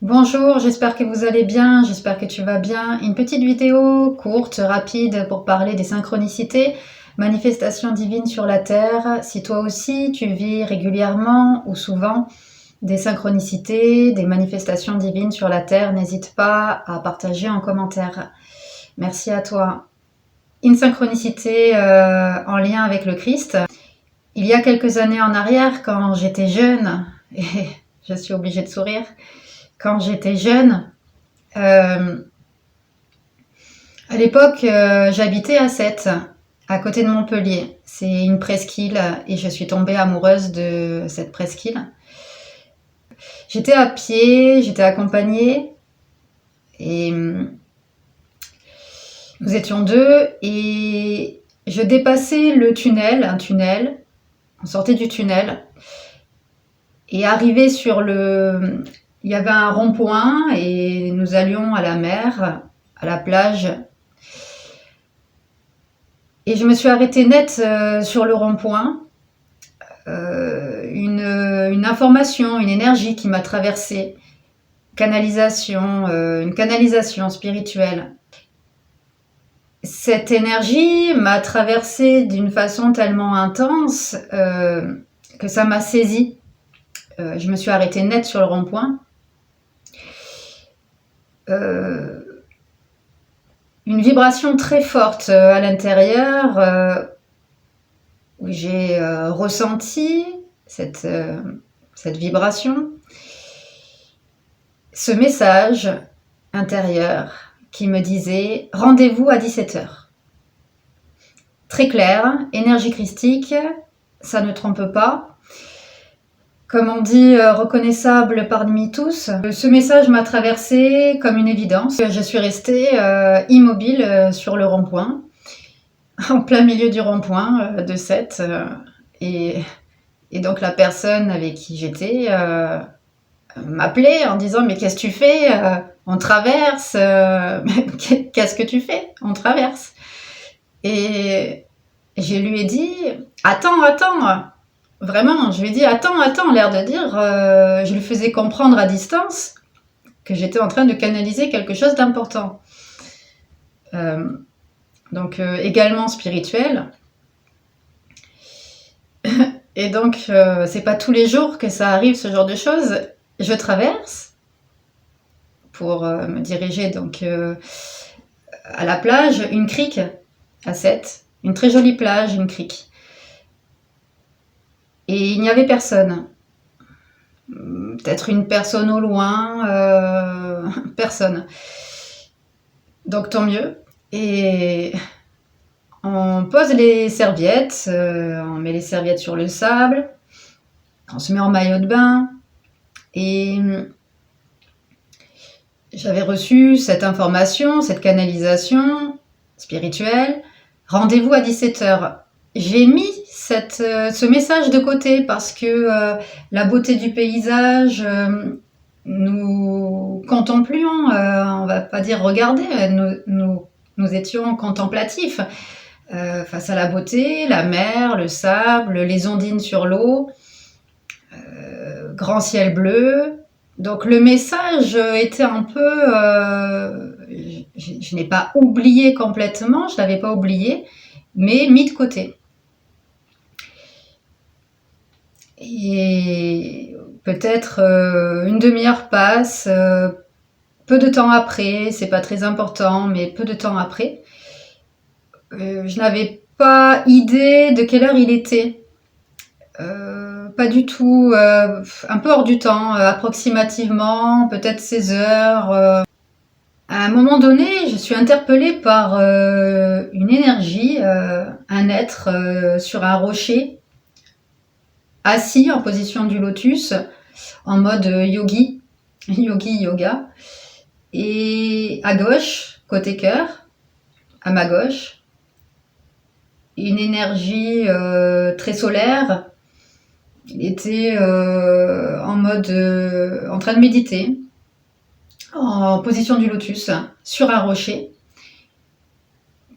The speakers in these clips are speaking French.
Bonjour, j'espère que vous allez bien, j'espère que tu vas bien. Une petite vidéo courte, rapide pour parler des synchronicités, manifestations divines sur la Terre. Si toi aussi tu vis régulièrement ou souvent des synchronicités, des manifestations divines sur la Terre, n'hésite pas à partager en commentaire. Merci à toi. Une synchronicité en lien avec le Christ. Il y a quelques années en arrière, quand j'étais jeune, et je suis obligée de sourire, quand j'étais jeune, à l'époque, j'habitais à Sète, à côté de Montpellier. C'est une presqu'île et je suis tombée amoureuse de cette presqu'île. J'étais à pied, j'étais accompagnée et nous étions deux et je dépassais le tunnel, un tunnel. On sortait du tunnel et arrivé sur le... Il y avait un rond-point et nous allions à la mer, à la plage. Et je me suis arrêtée net sur le rond-point. Une information, une énergie qui m'a traversée. Une canalisation spirituelle. Cette énergie m'a traversée d'une façon tellement intense que ça m'a saisie. Je me suis arrêtée net sur le rond-point. Une vibration très forte à l'intérieur où j'ai ressenti cette vibration, ce message intérieur qui me disait « Rendez-vous à 17h ». Très clair, énergie christique, ça ne trompe pas. Comme on dit, reconnaissable parmi tous. Ce message m'a traversée comme une évidence. Je suis restée immobile sur le rond-point, en plein milieu du rond-point de Sète. Et donc la personne avec qui j'étais m'appelait en disant « Mais qu'est-ce que tu fais ? On traverse. Qu'est-ce que tu fais ? On traverse. » Et je lui ai dit « Attends. » Vraiment, je lui ai dit « Attends », l'air de dire, je lui faisais comprendre à distance que j'étais en train de canaliser quelque chose d'important. Donc, également spirituel. Et donc, c'est pas tous les jours que ça arrive, ce genre de choses. Je traverse pour me diriger donc à la plage, une crique à Sète, une très jolie plage, une crique. Et il n'y avait personne. Peut-être une personne au loin, personne. Donc tant mieux. Et on pose les serviettes, on met les serviettes sur le sable, on se met en maillot de bain. Et j'avais reçu cette information, cette canalisation spirituelle. Rendez-vous à 17h. J'ai mis ce message de côté parce que la beauté du paysage, nous contemplions, on va pas dire regarder, nous étions contemplatifs face à la beauté, la mer, le sable, les ondines sur l'eau, grand ciel bleu. Donc le message était un peu... je n'ai pas oublié complètement, je ne l'avais pas oublié, mais mis de côté. Et peut-être une demi-heure passe, peu de temps après, c'est pas très important, mais peu de temps après, je n'avais pas idée de quelle heure il était. Pas du tout, un peu hors du temps, approximativement, peut-être 16 heures. À un moment donné, je suis interpellée par une énergie, un être sur un rocher, assis en position du lotus, en mode yoga. Et à gauche, côté cœur, à ma gauche, une énergie très solaire. Il était en train de méditer, en position du lotus, sur un rocher,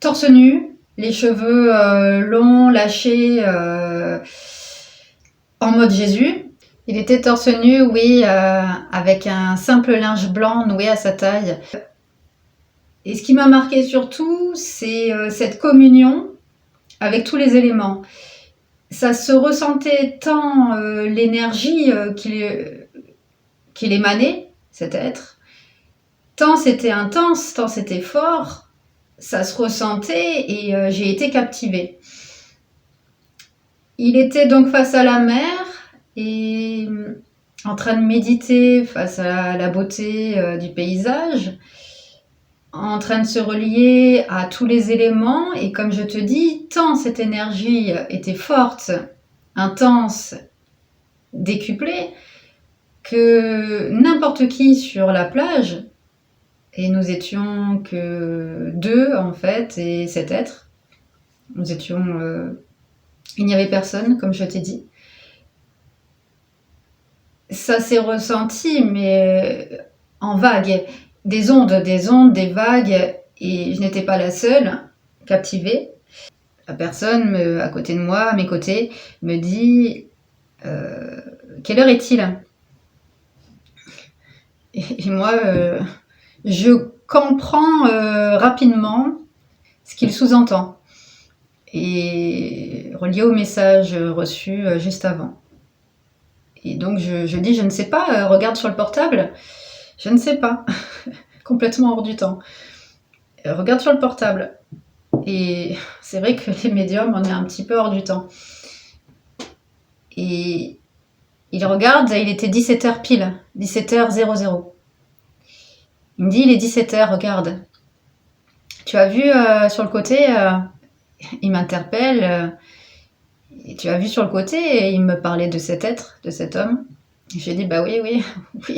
torse nu, les cheveux longs, lâchés, en mode Jésus. Il était torse nu, oui, avec un simple linge blanc noué à sa taille. Et ce qui m'a marqué surtout, c'est cette communion avec tous les éléments. Ça se ressentait tant l'énergie qu'il émanait, cet être, tant c'était intense, tant c'était fort, ça se ressentait et j'ai été captivée. Il était donc face à la mer et en train de méditer face à la beauté du paysage, en train de se relier à tous les éléments. Et comme je te dis, tant cette énergie était forte, intense, décuplée, que n'importe qui sur la plage, et nous étions que deux en fait, et cet être, nous étions... il n'y avait personne, comme je t'ai dit. Ça s'est ressenti, mais en vagues. Des ondes, des vagues, et je n'étais pas la seule captivée. La personne à côté de moi, à mes côtés, me dit quelle heure est-il? Et moi, je comprends rapidement ce qu'il sous-entend, et relié au message reçu juste avant. Et donc je dis, je ne sais pas, regarde sur le portable. Je ne sais pas, complètement hors du temps. Regarde sur le portable. Et c'est vrai que les médiums, on est un petit peu hors du temps. Et il regarde, il était 17h pile, 17h00. Il me dit, il est 17h, regarde. Tu as vu sur le côté, il m'interpelle, et tu as vu sur le côté, et il me parlait de cet être, de cet homme. J'ai dit, bah oui, oui,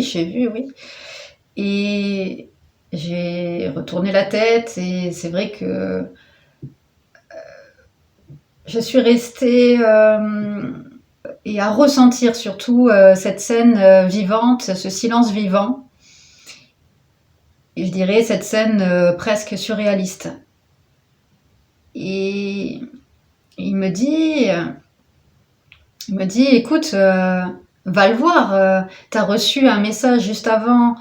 j'ai vu, oui. Et j'ai retourné la tête, et c'est vrai que je suis restée et à ressentir surtout cette scène vivante, ce silence vivant, et je dirais cette scène presque surréaliste. Et il me dit, écoute, va le voir, t'as reçu un message juste avant,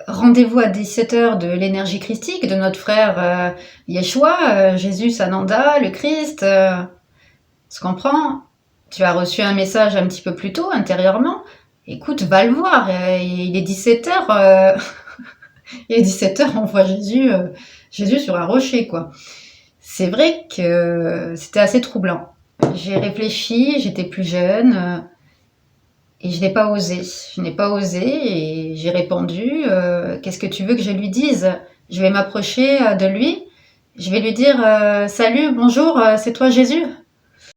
rendez-vous à 17h de l'énergie christique, de notre frère Yeshua, Jésus Sananda, le Christ, tu comprends? Tu as reçu un message un petit peu plus tôt, intérieurement. Écoute, va le voir. Il est 17h. Il est 17h, on voit Jésus sur un rocher, quoi. C'est vrai que c'était assez troublant. J'ai réfléchi, j'étais plus jeune, et je n'ai pas osé. Je n'ai pas osé et j'ai répondu, qu'est-ce que tu veux que je lui dise? Je vais m'approcher de lui. Je vais lui dire, salut, bonjour, c'est toi Jésus?